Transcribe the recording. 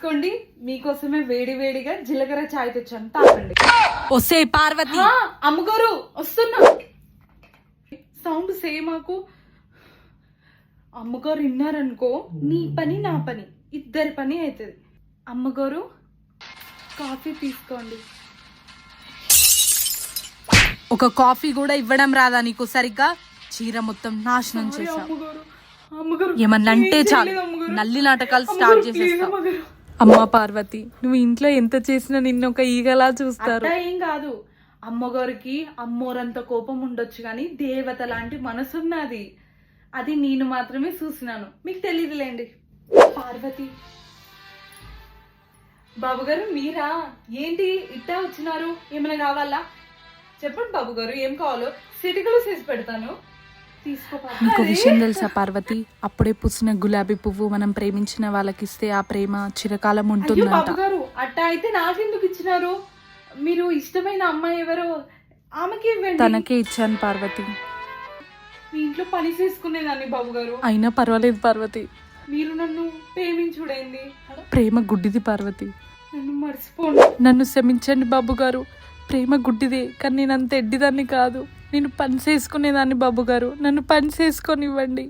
తీసుకోండి, మీకోసమే వేడి వేడిగా జీలకర్ర చాయ్ తెచ్చాను, తాగండి. ఒసే పార్వతి, అమ్మగారు వస్తున్నా. సౌండ్ సేమాకు. అమ్మగారు విన్నారనుకో, నీ పని నా పని ఇద్దరి పని అవుతుంది. అమ్మగారు కాఫీ తీసుకోండి. ఒక కాఫీ కూడా ఇవ్వడం రాదా నీకు సరిగ్గా? చీర మొత్తం నాశనం చేసావు. ఏమన్నా అంటే చాలు నల్లి నాటకాలు స్టార్ట్ చేసేస్తావు. అమ్మా పార్వతి, నువ్వు ఇంట్లో ఎంత చేసినా నిన్ను ఒక ఈగలా చూస్తారు. ఏం కాదు, అమ్మగారికి అమ్మోరంత కోపం ఉండొచ్చు కానీ దేవత లాంటి మనసున్నది. అది నేను మాత్రమే చూసినాను, మీకు తెలియదులేండి. పార్వతి బాబు గారు మీరా? ఏంటి ఇట్టా వచ్చినారు? ఏమైనా కావాలా చెప్పండి బాబు గారు, ఏం కావాలో సిటికలు చేసి పెడతాను. నీకు విషయం తెలుసా పార్వతి, అప్పుడే పూసిన గులాబీ పువ్వు మనం ప్రేమించిన వాళ్ళకి ఇస్తే ఆ ప్రేమ చిరకాలం ఉంటుందంట. బాబు గారు అట్టా అయితే నాకెందుకు ఇచ్చినారు? మీరు ఇష్టమైన అమ్మాయి ఎవరో ఆమెకి ఇవ్వండి. తనకే ఇచ్చాను పార్వతి. మీ ఇంట్లో పని చేసుకునేదాన్ని బాబు గారు. అయినా పర్వాలేదు పార్వతి, మీరు నన్ను ప్రేమించుడైంది. ప్రేమ గుడ్డిది పార్వతి, నన్ను మర్చిపోండి. నన్ను క్షమించండి బాబు గారు. ప్రేమ గుడ్డిదే కానీ నేను అంత ఎడ్డిదాన్ని కాదు. నేను పని చేసుకునేదాన్ని బాబు గారు, నన్ను పని చేసుకొనివ్వండి.